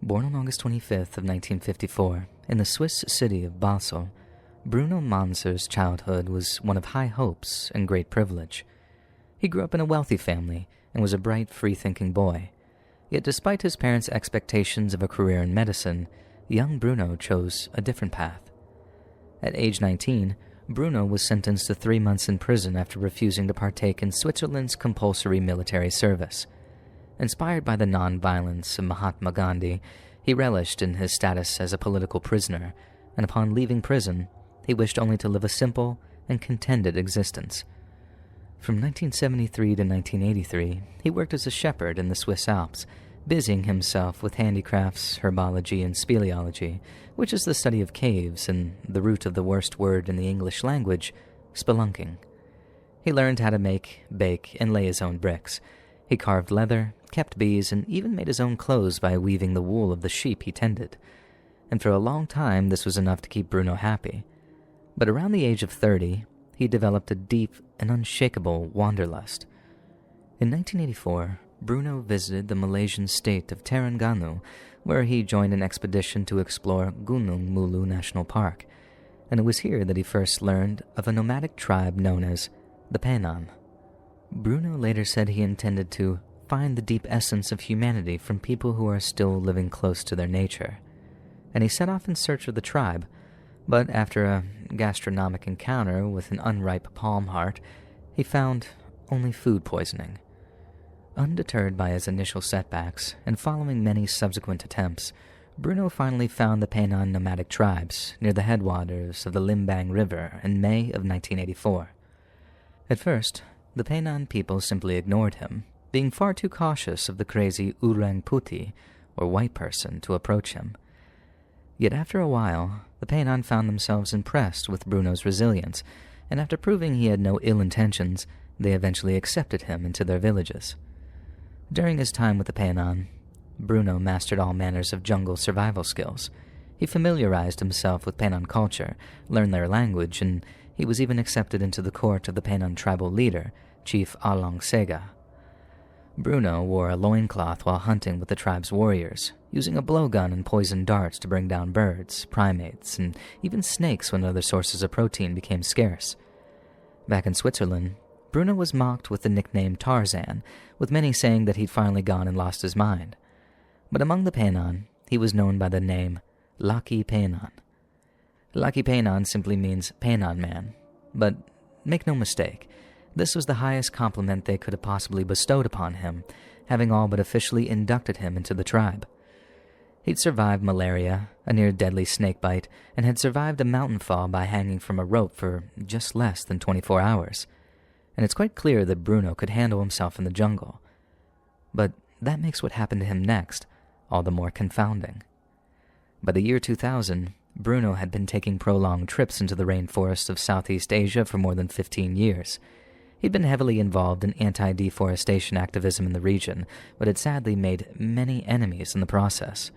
Born on August 25th of 1954 in the Swiss city of Basel, Bruno Manzer's childhood was one of high hopes and great privilege. He grew up in a wealthy family and was a bright, free-thinking boy. Yet despite his parents' expectations of a career in medicine, young Bruno chose a different path. At age 19, Bruno was sentenced to 3 months in prison after refusing to partake in Switzerland's compulsory military service. Inspired by the non-violence of Mahatma Gandhi, he relished in his status as a political prisoner, and upon leaving prison, he wished only to live a simple and contented existence. From 1973 to 1983, he worked as a shepherd in the Swiss Alps, busying himself with handicrafts, herbology, and speleology, which is the study of caves and the root of the worst word in the English language, spelunking. He learned how to make, bake, and lay his own bricks. He carved leather, kept bees, and even made his own clothes by weaving the wool of the sheep he tended. And for a long time, this was enough to keep Bruno happy. But around the age of 30, he developed a deep and unshakable wanderlust. In 1984, Bruno visited the Malaysian state of Terengganu, where he joined an expedition to explore Gunung Mulu National Park, and it was here that he first learned of a nomadic tribe known as the Penan. Bruno later said he intended to find the deep essence of humanity from people who are still living close to their nature, and he set off in search of the tribe, but after a gastronomic encounter with an unripe palm heart, he found only food poisoning. Undeterred by his initial setbacks, and following many subsequent attempts, Bruno finally found the Penan nomadic tribes near the headwaters of the Limbang River in May of 1984. At first, the Penan people simply ignored him, being far too cautious of the crazy Orang Putih, or white person, to approach him. Yet after a while, the Penan found themselves impressed with Bruno's resilience, and after proving he had no ill intentions, they eventually accepted him into their villages. During his time with the Penan, Bruno mastered all manners of jungle survival skills. He familiarized himself with Penan culture, learned their language, and he was even accepted into the court of the Penan tribal leader, Chief Along Sega. Bruno wore a loincloth while hunting with the tribe's warriors, using a blowgun and poisoned darts to bring down birds, primates, and even snakes when other sources of protein became scarce. Back in Switzerland, Bruno was mocked with the nickname Tarzan, with many saying that he'd finally gone and lost his mind. But among the Penan, he was known by the name Lucky Penan. Lucky Penan simply means Penan man, but make no mistake, this was the highest compliment they could have possibly bestowed upon him, having all but officially inducted him into the tribe. He'd survived malaria, a near-deadly snakebite, and had survived a mountain fall by hanging from a rope for just less than 24 hours. And it's quite clear that Bruno could handle himself in the jungle. But that makes what happened to him next all the more confounding. By the year 2000, Bruno had been taking prolonged trips into the rainforests of Southeast Asia for more than 15 years. He'd been heavily involved in anti-deforestation activism in the region, but had sadly made many enemies in the process.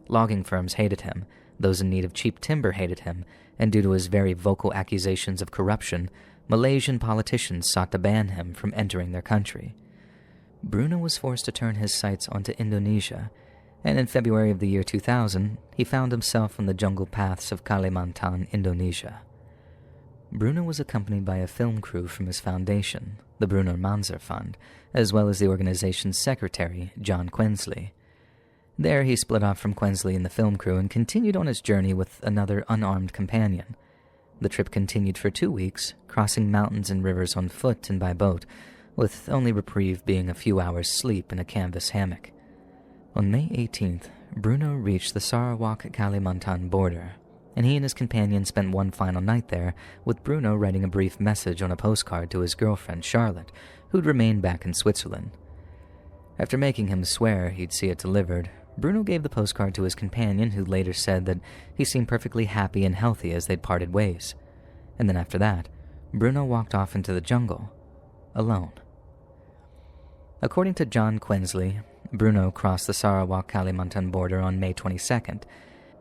Logging firms hated him, those in need of cheap timber hated him, and due to his very vocal accusations of corruption, Malaysian politicians sought to ban him from entering their country. Bruno was forced to turn his sights onto Indonesia, and in February of the year 2000, he found himself on the jungle paths of Kalimantan, Indonesia. Bruno was accompanied by a film crew from his foundation, the Bruno Manzer Fund, as well as the organization's secretary, John Quensley. There he split off from Quensley and the film crew and continued on his journey with another unarmed companion. The trip continued for 2 weeks, crossing mountains and rivers on foot and by boat, with only reprieve being a few hours' sleep in a canvas hammock. On May 18th, Bruno reached the Sarawak-Kalimantan border, and he and his companion spent one final night there, with Bruno writing a brief message on a postcard to his girlfriend Charlotte, who'd remained back in Switzerland. After making him swear he'd see it delivered, Bruno gave the postcard to his companion, who later said that he seemed perfectly happy and healthy as they'd parted ways. And then after that, Bruno walked off into the jungle, alone. According to John Quensley, Bruno crossed the Sarawak-Kalimantan border on May 22nd.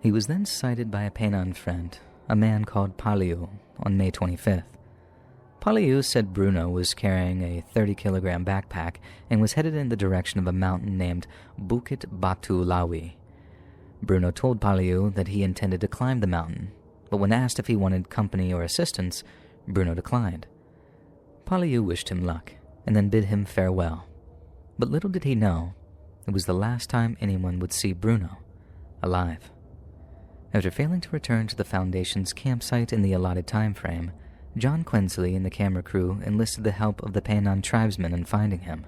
He was then sighted by a Penan friend, a man called Paliu, on May 25th. Paliu said Bruno was carrying a 30-kilogram backpack and was headed in the direction of a mountain named Bukit Batu Lawi. Bruno told Paliu that he intended to climb the mountain, but when asked if he wanted company or assistance, Bruno declined. Paliu wished him luck and then bid him farewell. But little did he know, it was the last time anyone would see Bruno alive. After failing to return to the Foundation's campsite in the allotted time frame, John Quensley and the camera crew enlisted the help of the Painan tribesmen in finding him.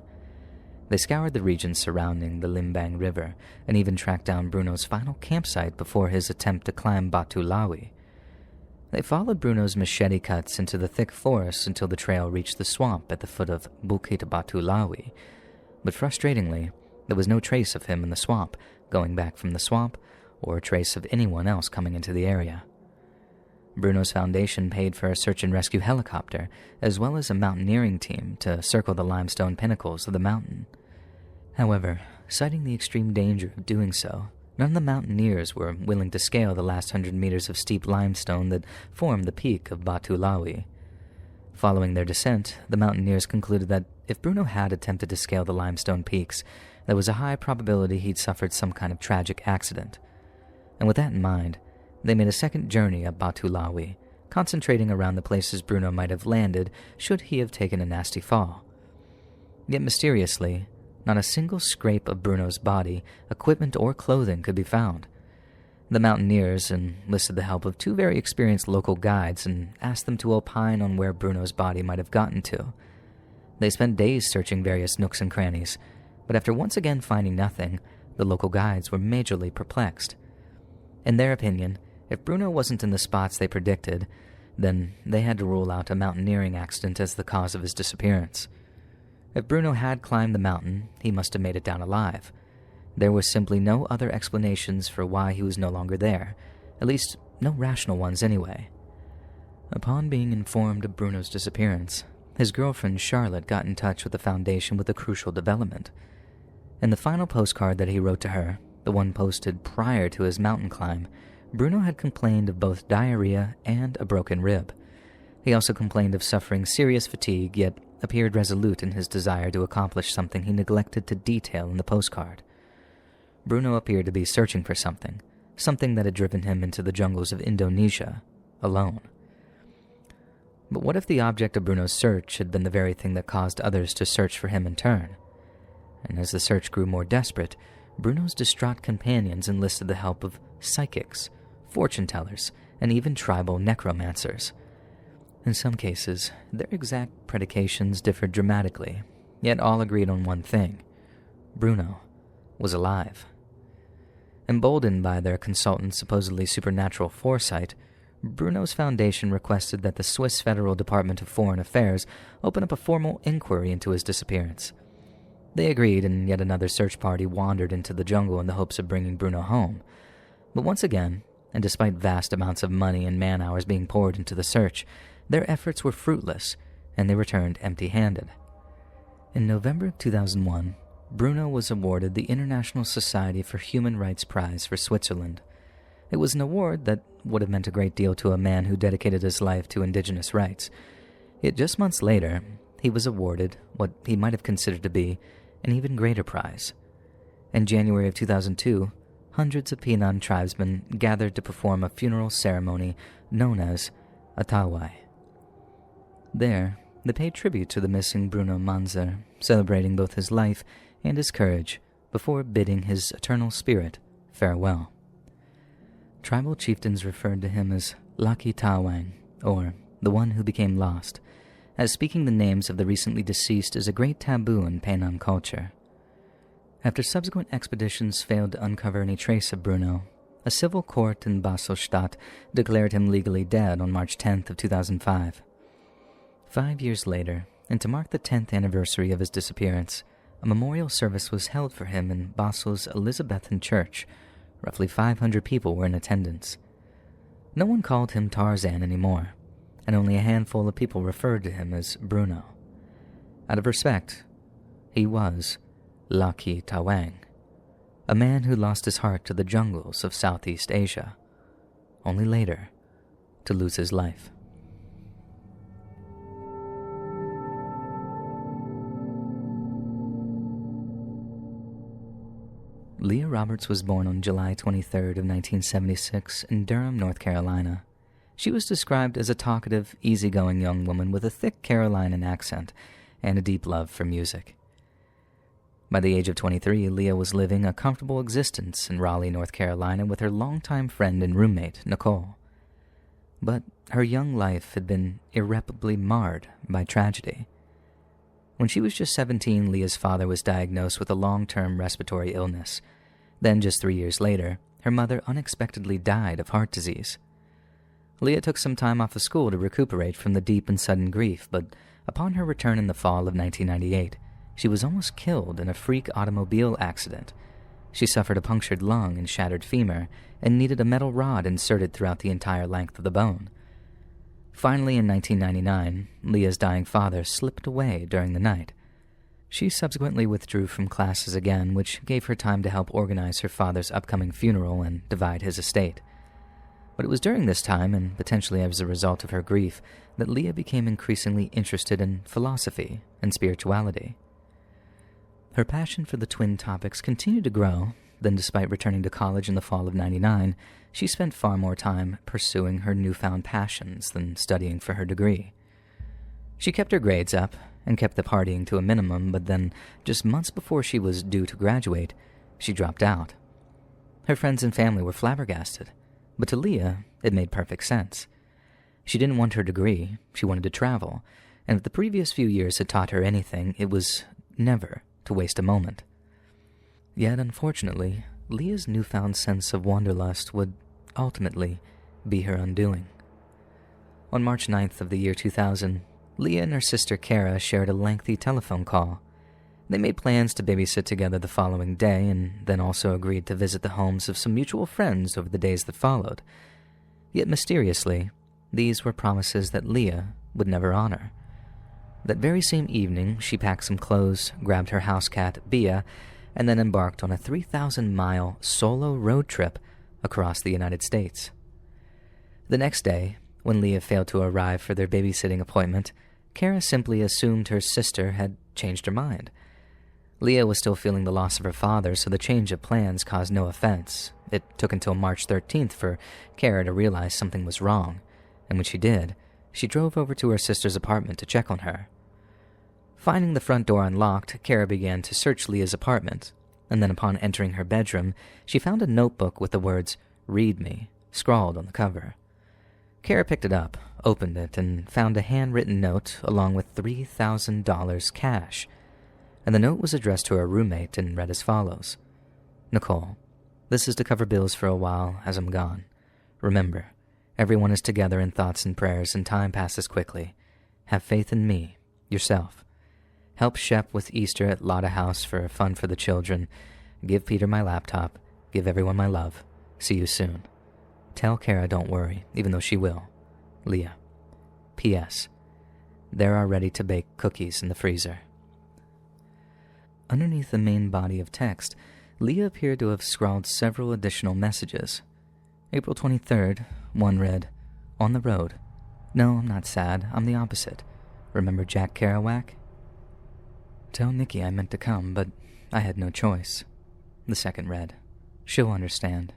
They scoured the region surrounding the Limbang River and even tracked down Bruno's final campsite before his attempt to climb Batu Lawi. They followed Bruno's machete cuts into the thick forest until the trail reached the swamp at the foot of Bukit Batu Lawi, but frustratingly, there was no trace of him in the swamp, going back from the swamp, or a trace of anyone else coming into the area. Bruno's foundation paid for a search and rescue helicopter, as well as a mountaineering team to circle the limestone pinnacles of the mountain. However, citing the extreme danger of doing so, none of the mountaineers were willing to scale the last 100 meters of steep limestone that formed the peak of Batu Lawi. Following their descent, the mountaineers concluded that if Bruno had attempted to scale the limestone peaks, there was a high probability he'd suffered some kind of tragic accident. And with that in mind, they made a second journey up Batu Lawi, concentrating around the places Bruno might have landed should he have taken a nasty fall. Yet mysteriously, not a single scrape of Bruno's body, equipment, or clothing could be found. The mountaineers enlisted the help of two very experienced local guides and asked them to opine on where Bruno's body might have gotten to. They spent days searching various nooks and crannies, but after once again finding nothing, the local guides were majorly perplexed. In their opinion, if Bruno wasn't in the spots they predicted, then they had to rule out a mountaineering accident as the cause of his disappearance. If Bruno had climbed the mountain, he must have made it down alive. There were simply no other explanations for why he was no longer there, at least no rational ones anyway. Upon being informed of Bruno's disappearance, his girlfriend Charlotte got in touch with the Foundation with a crucial development. In the final postcard that he wrote to her, the one posted prior to his mountain climb, Bruno had complained of both diarrhea and a broken rib. He also complained of suffering serious fatigue, yet appeared resolute in his desire to accomplish something he neglected to detail in the postcard. Bruno appeared to be searching for something that had driven him into the jungles of Indonesia, alone. But what if the object of Bruno's search had been the very thing that caused others to search for him in turn? And as the search grew more desperate, Bruno's distraught companions enlisted the help of psychics, fortune-tellers, and even tribal necromancers. In some cases, their exact predications differed dramatically, yet all agreed on one thing: Bruno was alive. Emboldened by their consultant's supposedly supernatural foresight, Bruno's foundation requested that the Swiss Federal Department of Foreign Affairs open up a formal inquiry into his disappearance. They agreed, and yet another search party wandered into the jungle in the hopes of bringing Bruno home. But once again, and despite vast amounts of money and man-hours being poured into the search, their efforts were fruitless, and they returned empty-handed. In November of 2001, Bruno was awarded the International Society for Human Rights Prize for Switzerland. It was an award that would have meant a great deal to a man who dedicated his life to indigenous rights. Yet just months later, he was awarded what he might have considered to be an even greater prize. In January of 2002, hundreds of Painan tribesmen gathered to perform a funeral ceremony known as a tawai. There, they paid tribute to the missing Bruno Manzer, celebrating both his life and his courage before bidding his eternal spirit farewell. Tribal chieftains referred to him as Laki Tawang, or the one who became lost, as speaking the names of the recently deceased is a great taboo in Painan culture. After subsequent expeditions failed to uncover any trace of Bruno, a civil court in Basel-Stadt declared him legally dead on March 10th of 2005. 5 years later, and to mark the 10th anniversary of his disappearance, a memorial service was held for him in Basel's Elizabethan Church. Roughly 500 people were in attendance. No one called him Tarzan anymore, and only a handful of people referred to him as Bruno. Out of respect, he was Laki Tawang, a man who lost his heart to the jungles of Southeast Asia, only later to lose his life. Leah Roberts was born on July 23rd of 1976 in Durham, North Carolina. She was described as a talkative, easygoing young woman with a thick Carolinian accent and a deep love for music. By the age of 23, Leah was living a comfortable existence in Raleigh, North Carolina with her longtime friend and roommate, Nicole. But her young life had been irreparably marred by tragedy. When she was just 17, Leah's father was diagnosed with a long-term respiratory illness. Then, just 3 years later, her mother unexpectedly died of heart disease. Leah took some time off of school to recuperate from the deep and sudden grief, but upon her return in the fall of 1998, she was almost killed in a freak automobile accident. She suffered a punctured lung and shattered femur and needed a metal rod inserted throughout the entire length of the bone. Finally, in 1999, Leah's dying father slipped away during the night. She subsequently withdrew from classes again, which gave her time to help organize her father's upcoming funeral and divide his estate. But it was during this time, and potentially as a result of her grief, that Leah became increasingly interested in philosophy and spirituality. Her passion for the twin topics continued to grow. Then, despite returning to college in the fall of '99, she spent far more time pursuing her newfound passions than studying for her degree. She kept her grades up and kept the partying to a minimum, but then, just months before she was due to graduate, she dropped out. Her friends and family were flabbergasted, but to Leah, it made perfect sense. She didn't want her degree, she wanted to travel, and if the previous few years had taught her anything, it was never to waste a moment. Yet, unfortunately, Leah's newfound sense of wanderlust would ultimately be her undoing. On March 9th of the year 2000, Leah and her sister Kara shared a lengthy telephone call. They made plans to babysit together the following day and then also agreed to visit the homes of some mutual friends over the days that followed. Yet mysteriously, these were promises that Leah would never honor. That very same evening, she packed some clothes, grabbed her house cat, Bia, and then embarked on a 3,000-mile solo road trip across the United States. The next day, when Leah failed to arrive for their babysitting appointment, Kara simply assumed her sister had changed her mind. Leah was still feeling the loss of her father, so the change of plans caused no offense. It took until March 13th for Kara to realize something was wrong, and when she did, she drove over to her sister's apartment to check on her. Finding the front door unlocked, Kara began to search Leah's apartment, and then upon entering her bedroom, she found a notebook with the words, "Read me," scrawled on the cover. Kara picked it up, opened it, and found a handwritten note along with $3,000 cash. And the note was addressed to her roommate and read as follows: "Nicole, this is to cover bills for a while as I'm gone. Remember, everyone is together in thoughts and prayers, and time passes quickly. Have faith in me, yourself. Help Shep with Easter at Lotta House for fun for the children. Give Peter my laptop. Give everyone my love. See you soon. Tell Kara don't worry, even though she will. Leah. P.S. There are ready-to-bake cookies in the freezer." Underneath the main body of text, Leah appeared to have scrawled several additional messages. April 23rd, one read, "On the road. No, I'm not sad. I'm the opposite. Remember Jack Kerouac? Tell Nikki I meant to come, but I had no choice." The second read, "She'll understand."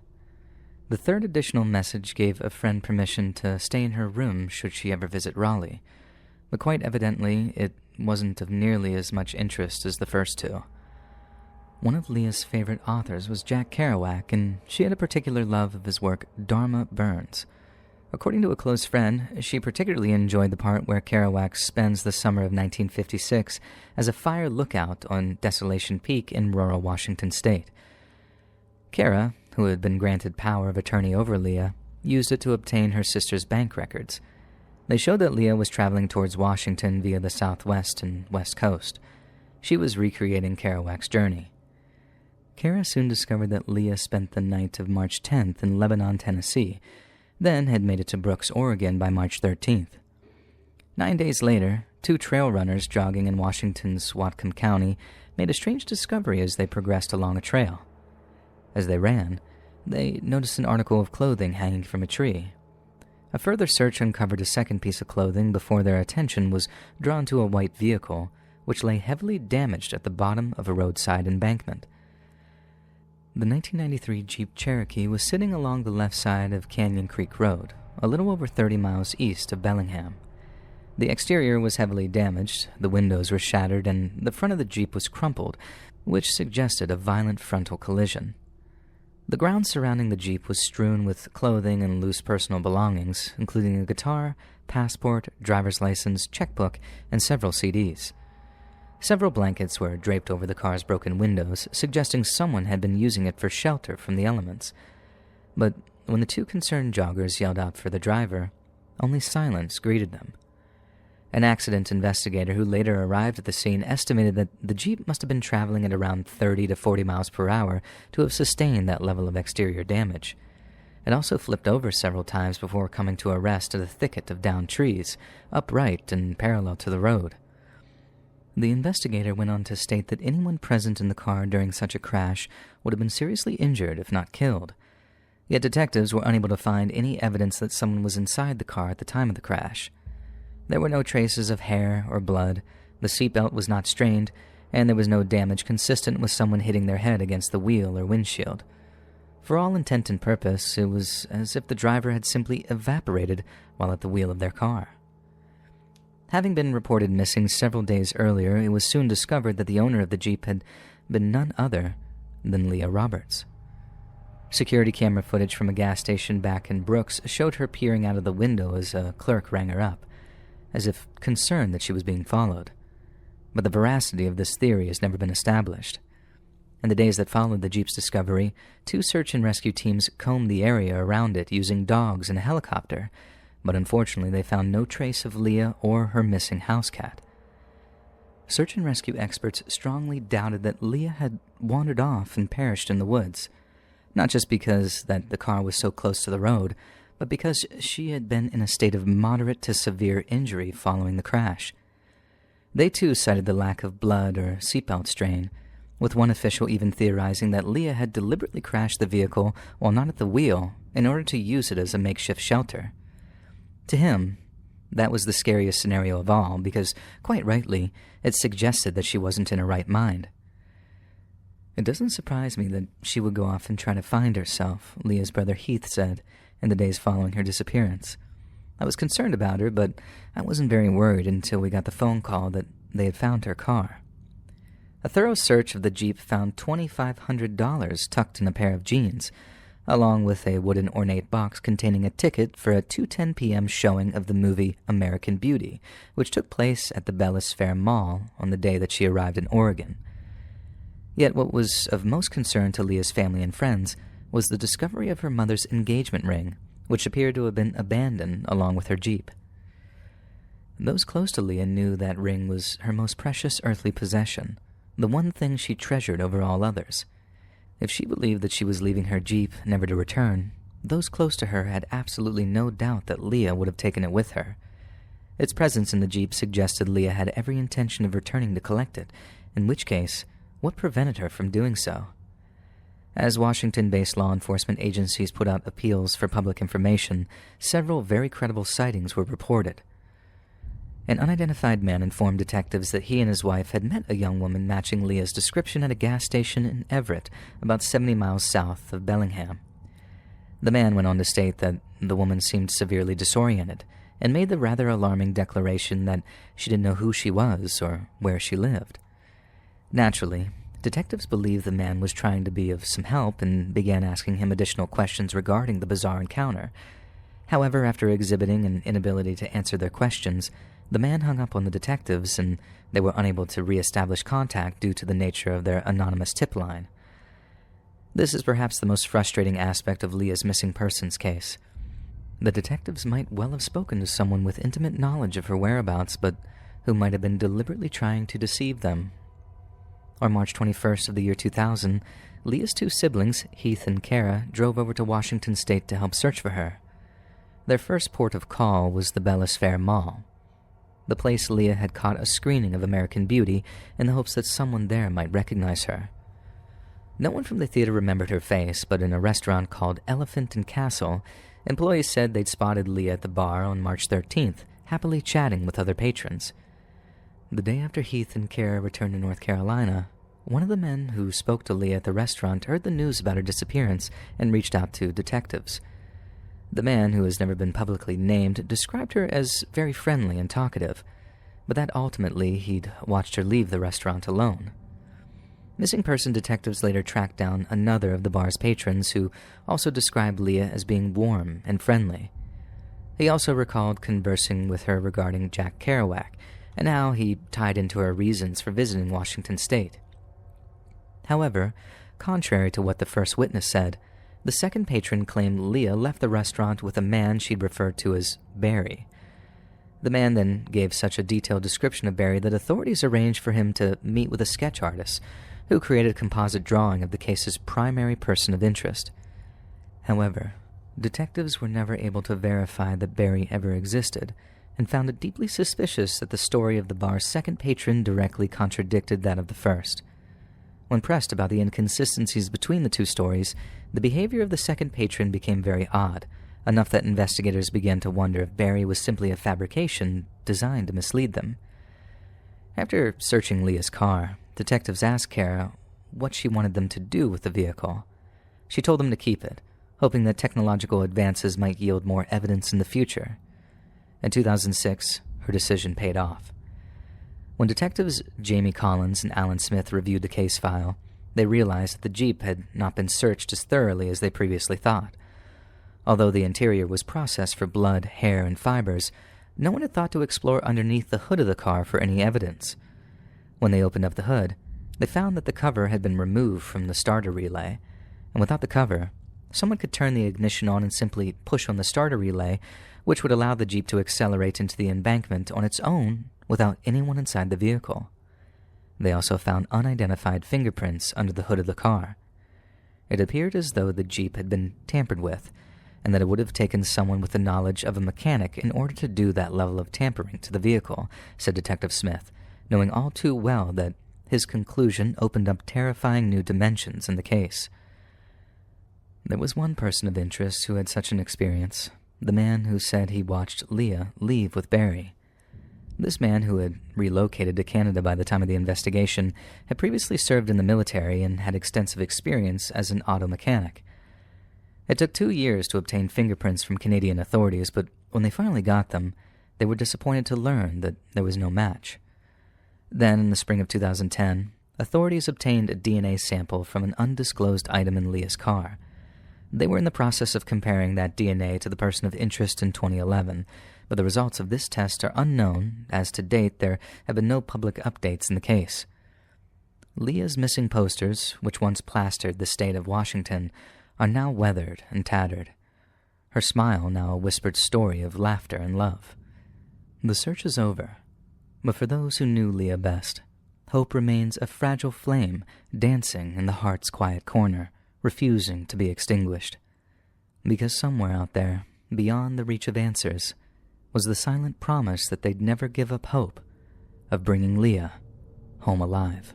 The third additional message gave a friend permission to stay in her room should she ever visit Raleigh, but quite evidently it wasn't of nearly as much interest as the first two. One of Leah's favorite authors was Jack Kerouac, and she had a particular love of his work, Dharma Burns. According to a close friend, she particularly enjoyed the part where Kerouac spends the summer of 1956 as a fire lookout on Desolation Peak in rural Washington state. Kara, who had been granted power of attorney over Leah, used it to obtain her sister's bank records. They showed that Leah was traveling towards Washington via the southwest and west coast. She was recreating Kerouac's journey. Kara soon discovered that Leah spent the night of March 10th in Lebanon, Tennessee, then had made it to Brooks, Oregon by March 13th. 9 days later, two trail runners jogging in Washington's Whatcom County made a strange discovery as they progressed along a trail. As they ran, they noticed an article of clothing hanging from a tree. A further search uncovered a second piece of clothing before their attention was drawn to a white vehicle, which lay heavily damaged at the bottom of a roadside embankment. The 1993 Jeep Cherokee was sitting along the left side of Canyon Creek Road, a little over 30 miles east of Bellingham. The exterior was heavily damaged, the windows were shattered, and the front of the Jeep was crumpled, which suggested a violent frontal collision. The ground surrounding the Jeep was strewn with clothing and loose personal belongings, including a guitar, passport, driver's license, checkbook, and several CDs. Several blankets were draped over the car's broken windows, suggesting someone had been using it for shelter from the elements. But when the two concerned joggers yelled out for the driver, only silence greeted them. An accident investigator who later arrived at the scene estimated that the Jeep must have been traveling at around 30 to 40 miles per hour to have sustained that level of exterior damage. It also flipped over several times before coming to a rest in a thicket of downed trees, upright and parallel to the road. The investigator went on to state that anyone present in the car during such a crash would have been seriously injured if not killed. Yet detectives were unable to find any evidence that someone was inside the car at the time of the crash. There were no traces of hair or blood, the seatbelt was not strained, and there was no damage consistent with someone hitting their head against the wheel or windshield. For all intent and purpose, it was as if the driver had simply evaporated while at the wheel of their car. Having been reported missing several days earlier, it was soon discovered that the owner of the Jeep had been none other than Leah Roberts. Security camera footage from a gas station back in Brooks showed her peering out of the window as a clerk rang her up, as if concerned that she was being followed. But the veracity of this theory has never been established. In the days that followed the Jeep's discovery, 2 search and rescue teams combed the area around it using dogs and a helicopter, but unfortunately they found no trace of Leah or her missing house cat. Search and rescue experts strongly doubted that Leah had wandered off and perished in the woods, not just because that the car was so close to the road, but because she had been in a state of moderate to severe injury following the crash. They too cited the lack of blood or seatbelt strain, with one official even theorizing that Leah had deliberately crashed the vehicle while not at the wheel in order to use it as a makeshift shelter. To him, that was the scariest scenario of all because, quite rightly, it suggested that she wasn't in her right mind. "It doesn't surprise me that she would go off and try to find herself," Leah's brother Heath said in the days following her disappearance. "I was concerned about her, but I wasn't very worried until we got the phone call that they had found her car." A thorough search of the Jeep found $2,500 tucked in a pair of jeans, along with a wooden ornate box containing a ticket for a 2:10 p.m. showing of the movie American Beauty, which took place at the Bellis Fair Mall on the day that she arrived in Oregon. Yet what was of most concern to Leah's family and friends was the discovery of her mother's engagement ring, which appeared to have been abandoned along with her Jeep. Those close to Leah knew that ring was her most precious earthly possession, the one thing she treasured over all others. If she believed that she was leaving her Jeep never to return, those close to her had absolutely no doubt that Leah would have taken it with her. Its presence in the Jeep suggested Leah had every intention of returning to collect it, in which case, what prevented her from doing so? As Washington-based law enforcement agencies put out appeals for public information, several very credible sightings were reported. An unidentified man informed detectives that he and his wife had met a young woman matching Leah's description at a gas station in Everett, about 70 miles south of Bellingham. The man went on to state that the woman seemed severely disoriented and made the rather alarming declaration that she didn't know who she was or where she lived. Naturally, detectives believed the man was trying to be of some help and began asking him additional questions regarding the bizarre encounter. However, after exhibiting an inability to answer their questions, the man hung up on the detectives and they were unable to re-establish contact due to the nature of their anonymous tip line. This is perhaps the most frustrating aspect of Leah's missing persons case. The detectives might well have spoken to someone with intimate knowledge of her whereabouts, but who might have been deliberately trying to deceive them. On March 21st of the year 2000, Leah's 2 siblings, Heath and Kara, drove over to Washington State to help search for her. Their first port of call was the Bellis Fair Mall, the place Leah had caught a screening of American Beauty in the hopes that someone there might recognize her. No one from the theater remembered her face, but in a restaurant called Elephant and Castle, employees said they'd spotted Leah at the bar on March 13th, happily chatting with other patrons. The day after Heath and Kara returned to North Carolina, One of the men who spoke to Leah at the restaurant heard the news about her disappearance and reached out to detectives. The man, who has never been publicly named, described her as very friendly and talkative, but that ultimately he'd watched her leave the restaurant alone. Missing person detectives later tracked down another of the bar's patrons who also described Leah as being warm and friendly. He also recalled conversing with her regarding Jack Kerouac and how he tied into her reasons for visiting Washington State. However, contrary to what the first witness said, the second patron claimed Leah left the restaurant with a man she'd referred to as Barry. The man then gave such a detailed description of Barry that authorities arranged for him to meet with a sketch artist who created a composite drawing of the case's primary person of interest. However, detectives were never able to verify that Barry ever existed and found it deeply suspicious that the story of the bar's second patron directly contradicted that of the first. When pressed about the inconsistencies between the two stories, the behavior of the second patron became very odd, enough that investigators began to wonder if Barry was simply a fabrication designed to mislead them. After searching Leah's car, detectives asked Kara what she wanted them to do with the vehicle. She told them to keep it, hoping that technological advances might yield more evidence in the future. In 2006, her decision paid off. When detectives Jamie Collins and Alan Smith reviewed the case file, they realized that the Jeep had not been searched as thoroughly as they previously thought. Although the interior was processed for blood, hair, and fibers, no one had thought to explore underneath the hood of the car for any evidence. When they opened up the hood, they found that the cover had been removed from the starter relay, and without the cover, someone could turn the ignition on and simply push on the starter relay, which would allow the Jeep to accelerate into the embankment on its own without anyone inside the vehicle. They also found unidentified fingerprints under the hood of the car. It appeared as though the Jeep had been tampered with, and that it would have taken someone with the knowledge of a mechanic in order to do that level of tampering to the vehicle, said Detective Smith, knowing all too well that his conclusion opened up terrifying new dimensions in the case. There was one person of interest who had such an experience, the man who said he watched Leah leave with Barry. This man, who had relocated to Canada by the time of the investigation, had previously served in the military and had extensive experience as an auto mechanic. It took 2 years to obtain fingerprints from Canadian authorities, but when they finally got them, they were disappointed to learn that there was no match. Then, in the spring of 2010, authorities obtained a DNA sample from an undisclosed item in Leah's car. They were in the process of comparing that DNA to the person of interest in 2011, but the results of this test are unknown, as to date there have been no public updates in the case. Leah's missing posters, which once plastered the state of Washington, are now weathered and tattered. Her smile now a whispered story of laughter and love. The search is over, but for those who knew Leah best, hope remains a fragile flame dancing in the heart's quiet corner, refusing to be extinguished. Because somewhere out there, beyond the reach of answers, was the silent promise that they'd never give up hope of bringing Leah home alive.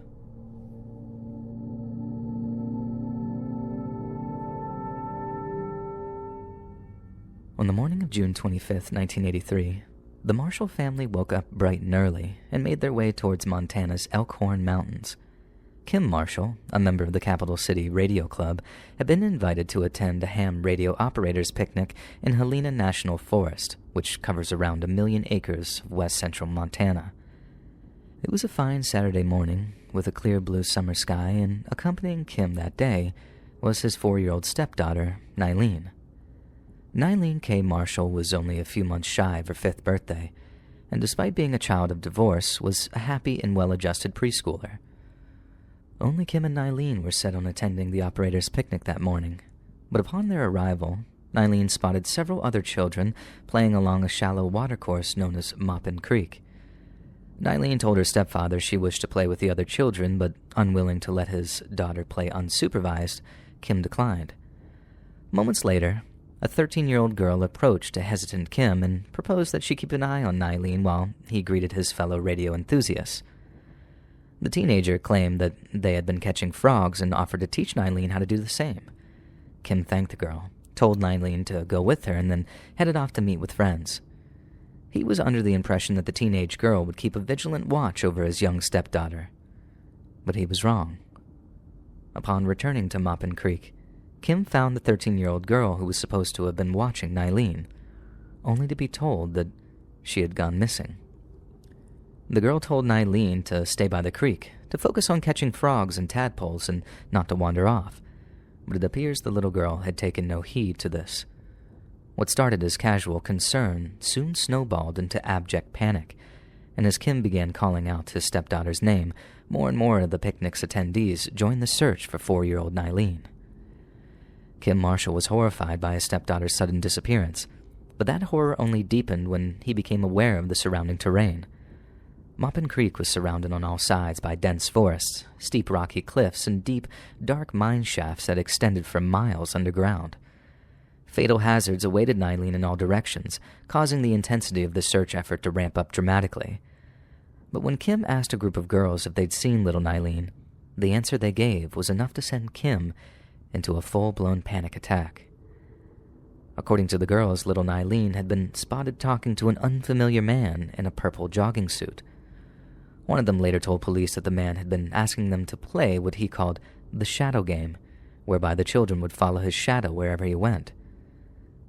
On the morning of June 25th, 1983, the Marshall family woke up bright and early and made their way towards Montana's Elkhorn Mountains. Kim Marshall, a member of the Capital City Radio Club, had been invited to attend a ham radio operators picnic in Helena National Forest, which covers around 1 million acres of west-central Montana. It was a fine Saturday morning, with a clear blue summer sky, and accompanying Kim that day was his 4-year-old stepdaughter, Nylene. Nylene K. Marshall was only a few months shy of her 5th birthday, and despite being a child of divorce, was a happy and well-adjusted preschooler. Only Kim and Nylene were set on attending the operators' picnic that morning, but upon their arrival, Nylene spotted several other children playing along a shallow watercourse known as Moppin Creek. Nylene told her stepfather she wished to play with the other children, but unwilling to let his daughter play unsupervised, Kim declined. Moments later, a 13-year-old girl approached a hesitant Kim and proposed that she keep an eye on Nylene while he greeted his fellow radio enthusiasts. The teenager claimed that they had been catching frogs and offered to teach Nylene how to do the same. Kim thanked the girl, told Nylene to go with her, and then headed off to meet with friends. He was under the impression that the teenage girl would keep a vigilant watch over his young stepdaughter. But he was wrong. Upon returning to Maupin Creek, Kim found the 13-year-old girl who was supposed to have been watching Nylene, only to be told that she had gone missing. The girl told Nylene to stay by the creek, to focus on catching frogs and tadpoles and not to wander off, but it appears the little girl had taken no heed to this. What started as casual concern soon snowballed into abject panic, and as Kim began calling out his stepdaughter's name, more and more of the picnic's attendees joined the search for 4-year-old Nylene. Kim Marshall was horrified by his stepdaughter's sudden disappearance, but that horror only deepened when he became aware of the surrounding terrain. Maupin Creek was surrounded on all sides by dense forests, steep rocky cliffs, and deep, dark mine shafts that extended for miles underground. Fatal hazards awaited Nylene in all directions, causing the intensity of the search effort to ramp up dramatically. But when Kim asked a group of girls if they'd seen little Nylene, the answer they gave was enough to send Kim into a full-blown panic attack. According to the girls, little Nylene had been spotted talking to an unfamiliar man in a purple jogging suit. One of them later told police that the man had been asking them to play what he called the shadow game, whereby the children would follow his shadow wherever he went.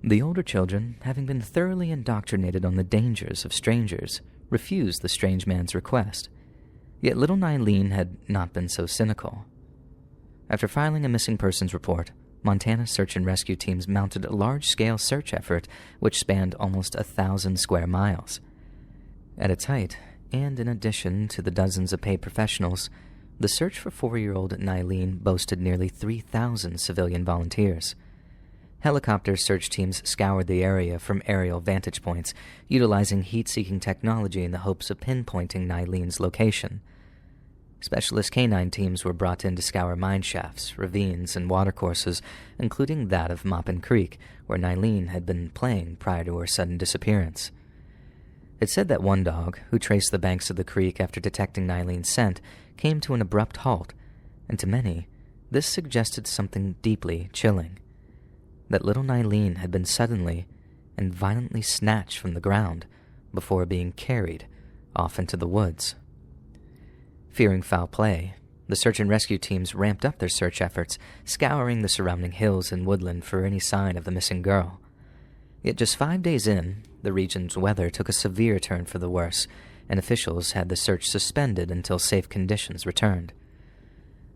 The older children, having been thoroughly indoctrinated on the dangers of strangers, refused the strange man's request. Yet little Nylene had not been so cynical. After filing a missing persons report, Montana search and rescue teams mounted a large-scale search effort which spanned almost 1,000 square miles. At its height, and in addition to the dozens of paid professionals, the search for 4-year-old Nylene boasted nearly 3,000 civilian volunteers. Helicopter search teams scoured the area from aerial vantage points, utilizing heat-seeking technology in the hopes of pinpointing Nylene's location. Specialist canine teams were brought in to scour mine shafts, ravines, and watercourses, including that of Maupin Creek, where Nylene had been playing prior to her sudden disappearance. It said that one dog, who traced the banks of the creek after detecting Nylene's scent, came to an abrupt halt, and to many, this suggested something deeply chilling. That little Nylene had been suddenly and violently snatched from the ground before being carried off into the woods. Fearing foul play, the search and rescue teams ramped up their search efforts, scouring the surrounding hills and woodland for any sign of the missing girl. Yet just 5 days in, the region's weather took a severe turn for the worse, and officials had the search suspended until safe conditions returned.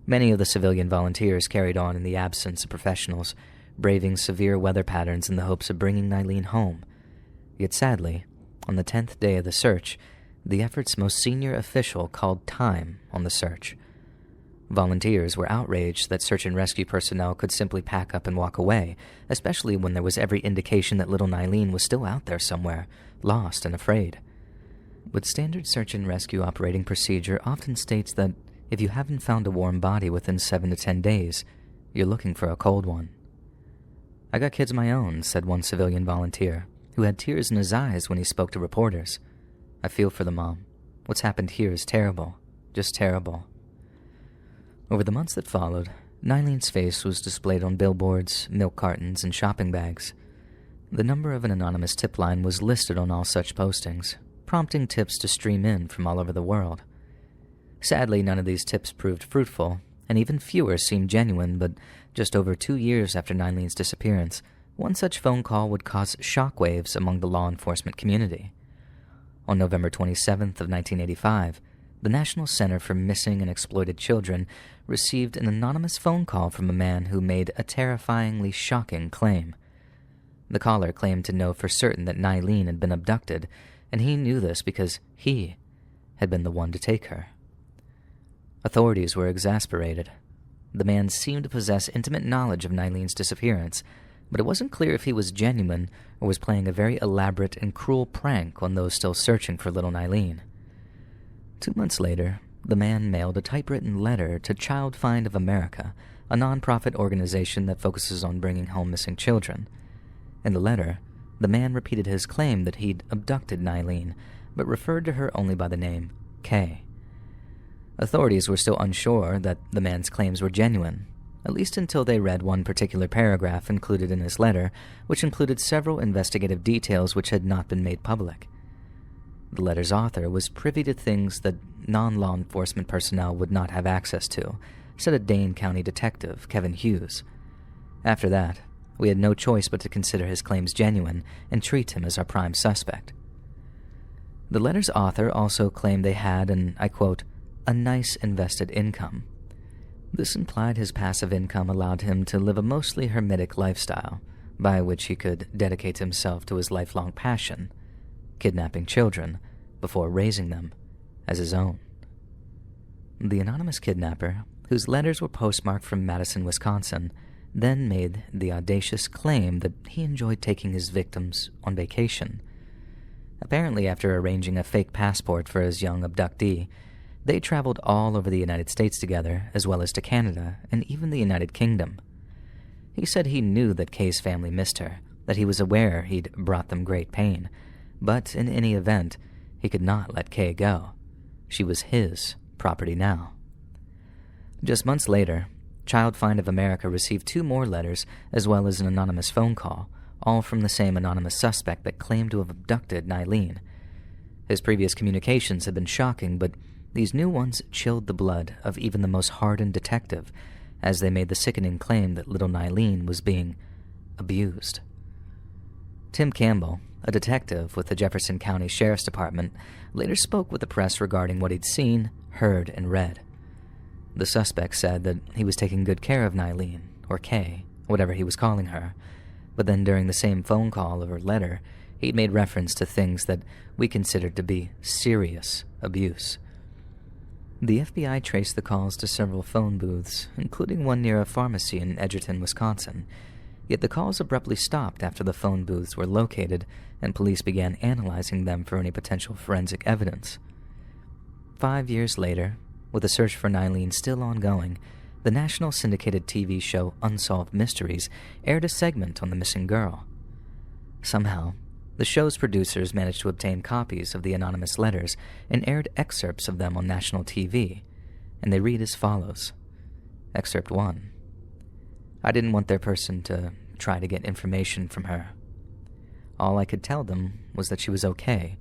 Many of the civilian volunteers carried on in the absence of professionals, braving severe weather patterns in the hopes of bringing Nylene home. Yet sadly, on the 10th day of the search, the effort's most senior official called time on the search. Volunteers were outraged that search and rescue personnel could simply pack up and walk away, especially when there was every indication that little Nylene was still out there somewhere, lost and afraid. But standard search and rescue operating procedure often states that if you haven't found a warm body within 7 to 10 days, you're looking for a cold one. "I got kids of my own," said one civilian volunteer, who had tears in his eyes when he spoke to reporters. "I feel for the mom. What's happened here is terrible, just terrible." Over the months that followed, Nylene's face was displayed on billboards, milk cartons, and shopping bags. The number of an anonymous tip line was listed on all such postings, prompting tips to stream in from all over the world. Sadly, none of these tips proved fruitful, and even fewer seemed genuine, but just over 2 years after Nylene's disappearance, one such phone call would cause shockwaves among the law enforcement community. On November 27th of 1985, the National Center for Missing and Exploited Children received an anonymous phone call from a man who made a terrifyingly shocking claim. The caller claimed to know for certain that Nylene had been abducted, and he knew this because he had been the one to take her. Authorities were exasperated. The man seemed to possess intimate knowledge of Nylene's disappearance, but it wasn't clear if he was genuine or was playing a very elaborate and cruel prank on those still searching for little Nylene. 2 months later, the man mailed a typewritten letter to Child Find of America, a nonprofit organization that focuses on bringing home missing children. In the letter, the man repeated his claim that he'd abducted Nylene, but referred to her only by the name Kay. Authorities were still unsure that the man's claims were genuine, at least until they read one particular paragraph included in his letter, which included several investigative details which had not been made public. The letter's author was privy to things that non-law enforcement personnel would not have access to, said a Dane County detective, Kevin Hughes. After that, we had no choice but to consider his claims genuine and treat him as our prime suspect. The letter's author also claimed they had, and I quote, a nice invested income. This implied his passive income allowed him to live a mostly hermetic lifestyle, by which he could dedicate himself to his lifelong passion, kidnapping children before raising them as his own. The anonymous kidnapper, whose letters were postmarked from Madison, Wisconsin, then made the audacious claim that he enjoyed taking his victims on vacation. Apparently, after arranging a fake passport for his young abductee, they traveled all over the United States together, as well as to Canada and even the United Kingdom. He said he knew that Kay's family missed her, that he was aware he'd brought them great pain, but in any event, he could not let Kay go. She was his property now. Just months later, Child Find of America received 2 more letters as well as an anonymous phone call, all from the same anonymous suspect that claimed to have abducted Nylene. His previous communications had been shocking, but these new ones chilled the blood of even the most hardened detective, as they made the sickening claim that little Nylene was being abused. Tim Campbell, a detective with the Jefferson County Sheriff's Department, later spoke with the press regarding what he'd seen, heard, and read. The suspect said that he was taking good care of Nylene, or Kay, whatever he was calling her, but then during the same phone call or letter, he'd made reference to things that we considered to be serious abuse. The FBI traced the calls to several phone booths, including one near a pharmacy in Edgerton, Wisconsin, yet the calls abruptly stopped after the phone booths were located and police began analyzing them for any potential forensic evidence. 5 years later, with the search for Nylene still ongoing, the national syndicated TV show Unsolved Mysteries aired a segment on the missing girl. Somehow, the show's producers managed to obtain copies of the anonymous letters and aired excerpts of them on national TV, and they read as follows. Excerpt 1. I didn't want their person to try to get information from her. All I could tell them was that she was okay,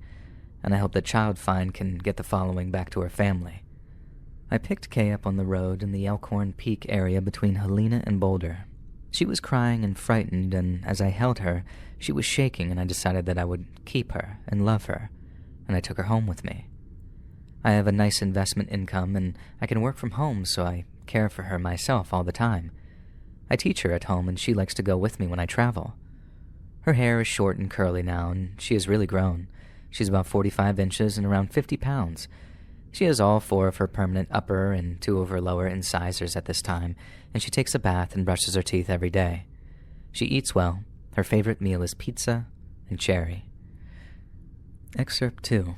and I hope that Child Find can get the following back to her family. I picked Kay up on the road in the Elkhorn Peak area between Helena and Boulder. She was crying and frightened, and as I held her, she was shaking, and I decided that I would keep her and love her, and I took her home with me. I have a nice investment income, and I can work from home, so I care for her myself all the time. I teach her at home, and she likes to go with me when I travel. Her hair is short and curly now, and she has really grown. She's about 45 inches and around 50 pounds. She has all 4 of her permanent upper and 2 of her lower incisors at this time, and she takes a bath and brushes her teeth every day. She eats well. Her favorite meal is pizza and cherry. Excerpt 2.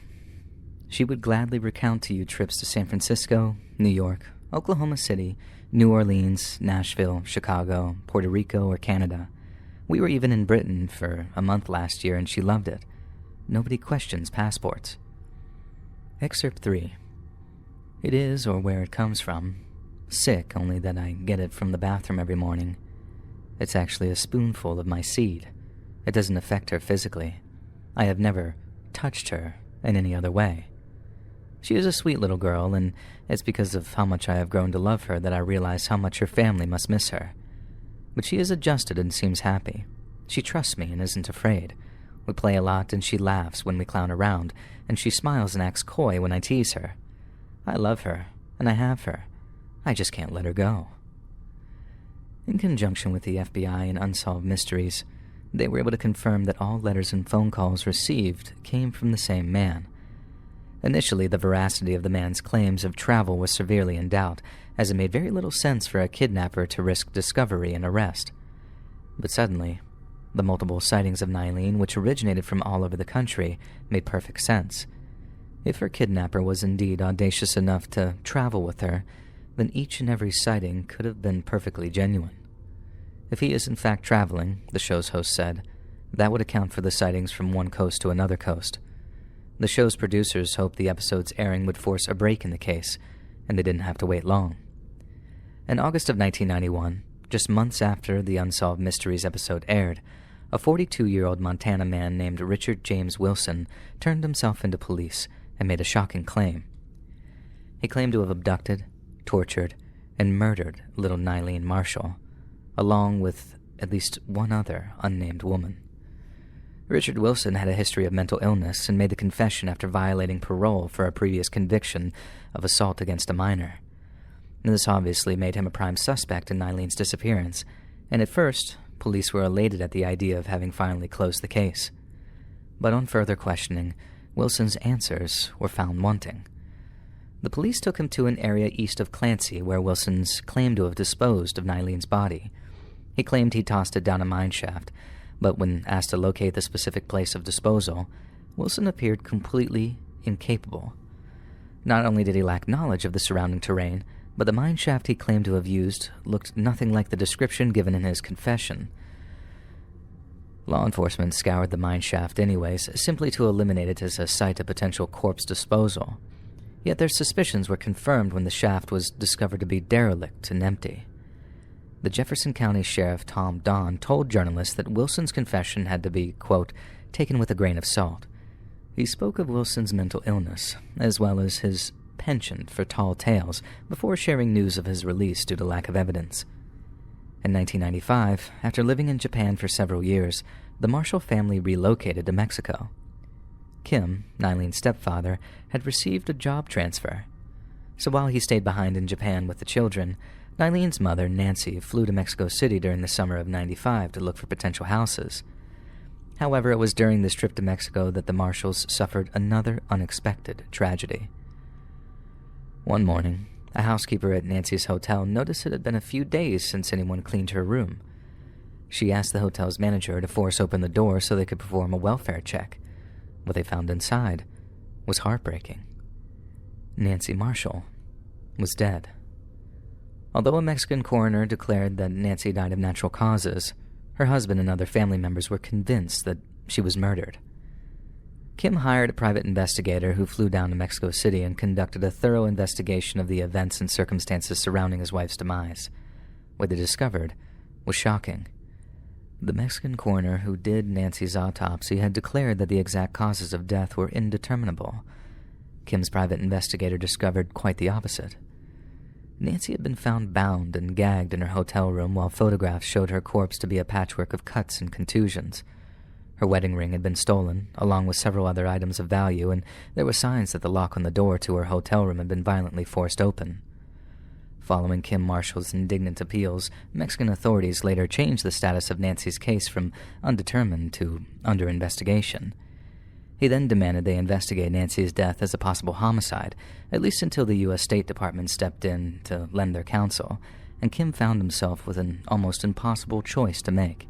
She would gladly recount to you trips to San Francisco, New York, Oklahoma City, New Orleans, Nashville, Chicago, Puerto Rico, or Canada. We were even in Britain for a month last year, and she loved it. Nobody questions passports. Excerpt 3. It is, or where it comes from, sick, only that I get it from the bathroom every morning. It's actually a spoonful of my seed. It doesn't affect her physically. I have never touched her in any other way. She is a sweet little girl, and it's because of how much I have grown to love her that I realize how much her family must miss her. But she is adjusted and seems happy. She trusts me and isn't afraid. We play a lot, and she laughs when we clown around, and she smiles and acts coy when I tease her. I love her, and I have her. I just can't let her go. In conjunction with the FBI and Unsolved Mysteries, they were able to confirm that all letters and phone calls received came from the same man. Initially, the veracity of the man's claims of travel was severely in doubt, as it made very little sense for a kidnapper to risk discovery and arrest. But suddenly, the multiple sightings of Nylene, which originated from all over the country, made perfect sense. If her kidnapper was indeed audacious enough to travel with her, then each and every sighting could have been perfectly genuine. If he is in fact traveling, the show's host said, that would account for the sightings from one coast to another coast. The show's producers hoped the episode's airing would force a break in the case, and they didn't have to wait long. In August of 1991, just months after the Unsolved Mysteries episode aired, a 42-year-old Montana man named Richard James Wilson turned himself into police and made a shocking claim. He claimed to have abducted, tortured, and murdered little Nylene Marshall, along with at least one other unnamed woman. Richard Wilson had a history of mental illness and made the confession after violating parole for a previous conviction of assault against a minor. This obviously made him a prime suspect in Nylene's disappearance, and at first, police were elated at the idea of having finally closed the case. But on further questioning, Wilson's answers were found wanting. The police took him to an area east of Clancy where Wilson's claimed to have disposed of Nylene's body. He claimed he tossed it down a mine shaft, but when asked to locate the specific place of disposal, Wilson appeared completely incapable. Not only did he lack knowledge of the surrounding terrain, but the mine shaft he claimed to have used looked nothing like the description given in his confession. Law enforcement scoured the mine shaft anyways, simply to eliminate it as a site of potential corpse disposal. Yet their suspicions were confirmed when the shaft was discovered to be derelict and empty. The Jefferson County Sheriff Tom Don told journalists that Wilson's confession had to be, quote, taken with a grain of salt. He spoke of Wilson's mental illness, as well as his penchant for tall tales, before sharing news of his release due to lack of evidence. In 1995, after living in Japan for several years, the Marshall family relocated to Mexico. Kim, Nylene's stepfather, had received a job transfer. So while he stayed behind in Japan with the children, Nylene's mother, Nancy, flew to Mexico City during the summer of '95 to look for potential houses. However, it was during this trip to Mexico that the Marshalls suffered another unexpected tragedy. One morning, a housekeeper at Nancy's hotel noticed it had been a few days since anyone cleaned her room. She asked the hotel's manager to force open the door so they could perform a welfare check. What they found inside was heartbreaking. Nancy Marshall was dead. Although a Mexican coroner declared that Nancy died of natural causes, her husband and other family members were convinced that she was murdered. Kim hired a private investigator who flew down to Mexico City and conducted a thorough investigation of the events and circumstances surrounding his wife's demise. What they discovered was shocking. The Mexican coroner who did Nancy's autopsy had declared that the exact causes of death were indeterminable. Kim's private investigator discovered quite the opposite. Nancy had been found bound and gagged in her hotel room while photographs showed her corpse to be a patchwork of cuts and contusions. Her wedding ring had been stolen, along with several other items of value, and there were signs that the lock on the door to her hotel room had been violently forced open. Following Kim Marshall's indignant appeals, Mexican authorities later changed the status of Nancy's case from undetermined to under investigation. He then demanded they investigate Nancy's death as a possible homicide, at least until the U.S. State Department stepped in to lend their counsel, and Kim found himself with an almost impossible choice to make.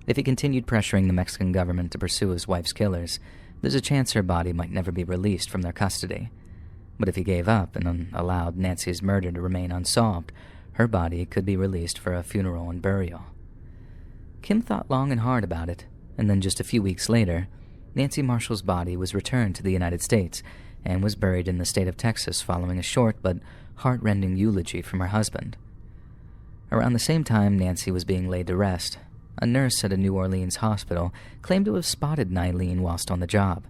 If he continued pressuring the Mexican government to pursue his wife's killers, there's a chance her body might never be released from their custody. But if he gave up and allowed Nancy's murder to remain unsolved, her body could be released for a funeral and burial. Kim thought long and hard about it, and then just a few weeks later, Nancy Marshall's body was returned to the United States and was buried in the state of Texas following a short but heart-rending eulogy from her husband. Around the same time Nancy was being laid to rest, a nurse at a New Orleans hospital claimed to have spotted Nylene whilst on the job.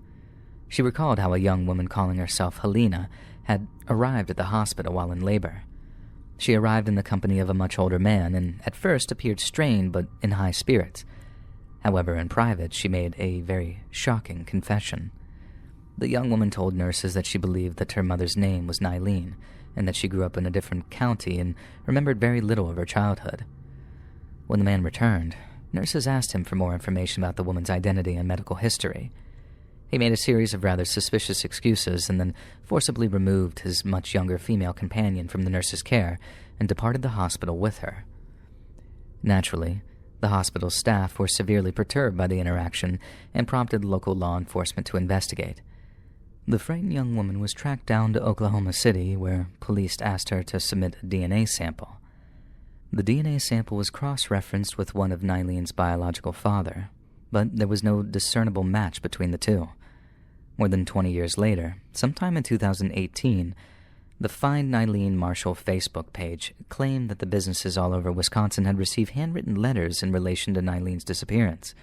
She recalled how a young woman calling herself Helena had arrived at the hospital while in labor. She arrived in the company of a much older man and at first appeared strained but in high spirits. However, in private, she made a very shocking confession. The young woman told nurses that she believed that her mother's name was Nylene and that she grew up in a different county and remembered very little of her childhood. When the man returned, nurses asked him for more information about the woman's identity and medical history. He made a series of rather suspicious excuses and then forcibly removed his much younger female companion from the nurse's care and departed the hospital with her. Naturally, the hospital's staff were severely perturbed by the interaction and prompted local law enforcement to investigate. The frightened young woman was tracked down to Oklahoma City, where police asked her to submit a DNA sample. The DNA sample was cross-referenced with one of Nylene's biological father, but there was no discernible match between the two. More than 20 years later, sometime in 2018, The Find Nylene Marshall Facebook page claimed that the businesses all over Wisconsin had received handwritten letters in relation to Nylene's disappearance.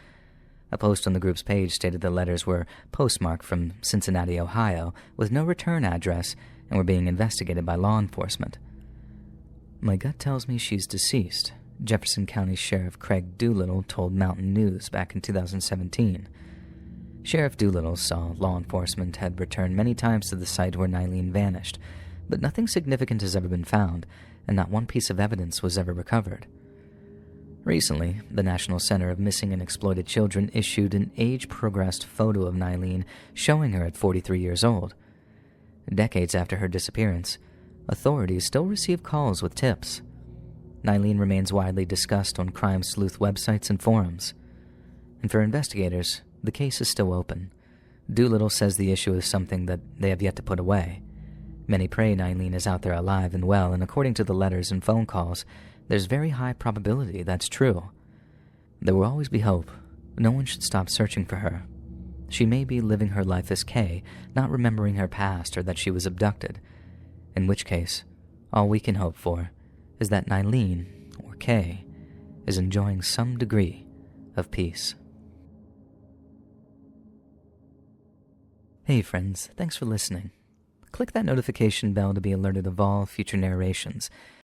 A post on the group's page stated the letters were postmarked from Cincinnati, Ohio, with no return address and were being investigated by law enforcement. "My gut tells me she's deceased," Jefferson County Sheriff Craig Doolittle told Mountain News back in 2017. Sheriff Doolittle saw law enforcement had returned many times to the site where Nylene vanished, but nothing significant has ever been found, and not one piece of evidence was ever recovered. Recently, the National Center of Missing and Exploited Children issued an age-progressed photo of Nylene showing her at 43 years old. Decades after her disappearance, authorities still receive calls with tips. Nylene remains widely discussed on crime sleuth websites and forums. And for investigators, the case is still open. Doolittle says the issue is something that they have yet to put away. Many pray Nylene is out there alive and well, and according to the letters and phone calls, there's very high probability that's true. There will always be hope. No one should stop searching for her. She may be living her life as Kay, not remembering her past or that she was abducted. In which case, all we can hope for is that Nylene, or Kay, is enjoying some degree of peace. Hey friends, thanks for listening. Click that notification bell to be alerted of all future narrations.